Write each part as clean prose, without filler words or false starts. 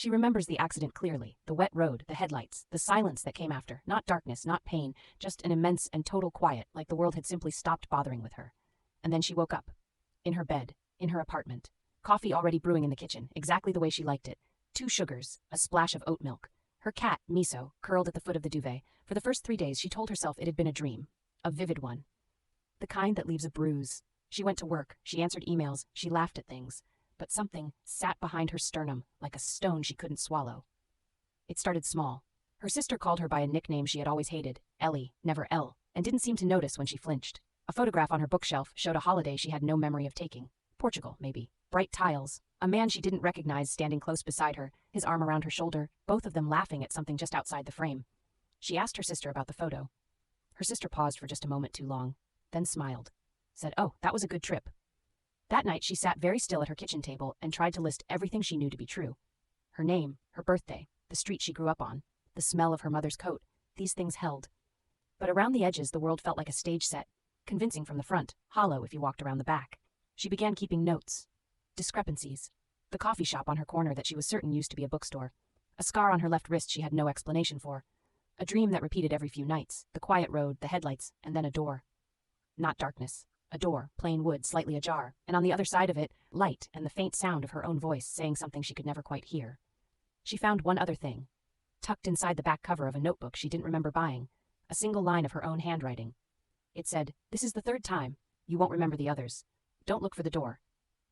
She remembers the accident clearly, the wet road, the headlights, the silence that came after, not darkness, not pain, just an immense and total quiet, like the world had simply stopped bothering with her. And then she woke up. In her bed, in her apartment. Coffee already brewing in the kitchen, exactly the way she liked it. 2 sugars, a splash of oat milk. Her cat, Miso, curled at the foot of the duvet. For the first 3 days she told herself it had been a dream. A vivid one. The kind that leaves a bruise. She went to work, she answered emails, she laughed at things. But something sat behind her sternum, like a stone she couldn't swallow. It started small. Her sister called her by a nickname she had always hated, Ellie, never Elle, and didn't seem to notice when she flinched. A photograph on her bookshelf showed a holiday she had no memory of taking. Portugal, maybe. Bright tiles. A man she didn't recognize standing close beside her, his arm around her shoulder, both of them laughing at something just outside the frame. She asked her sister about the photo. Her sister paused for just a moment too long, then smiled. Said, "Oh, that was a good trip." That night she sat very still at her kitchen table and tried to list everything she knew to be true. Her name, her birthday, the street she grew up on, the smell of her mother's coat, these things held. But around the edges the world felt like a stage set, convincing from the front, hollow if you walked around the back. She began keeping notes. Discrepancies. The coffee shop on her corner that she was certain used to be a bookstore. A scar on her left wrist she had no explanation for. A dream that repeated every few nights, the quiet road, the headlights, and then a door. Not darkness. A door, plain wood, slightly ajar, and on the other side of it, light and the faint sound of her own voice saying something she could never quite hear. She found one other thing. Tucked inside the back cover of a notebook she didn't remember buying. A single line of her own handwriting. It said, "This is the 3rd time. You won't remember the others. Don't look for the door."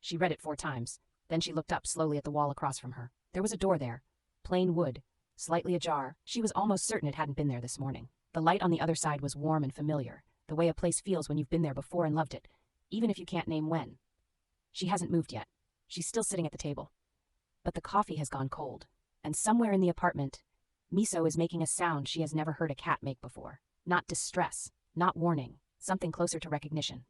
She read it 4 times. Then she looked up slowly at the wall across from her. There was a door there. Plain wood. Slightly ajar. She was almost certain it hadn't been there this morning. The light on the other side was warm and familiar. The way a place feels when you've been there before and loved it, even if you can't name when. She hasn't moved yet. She's still sitting at the table. But the coffee has gone cold. And somewhere in the apartment, Miso is making a sound she has never heard a cat make before. Not distress, not warning, something closer to recognition.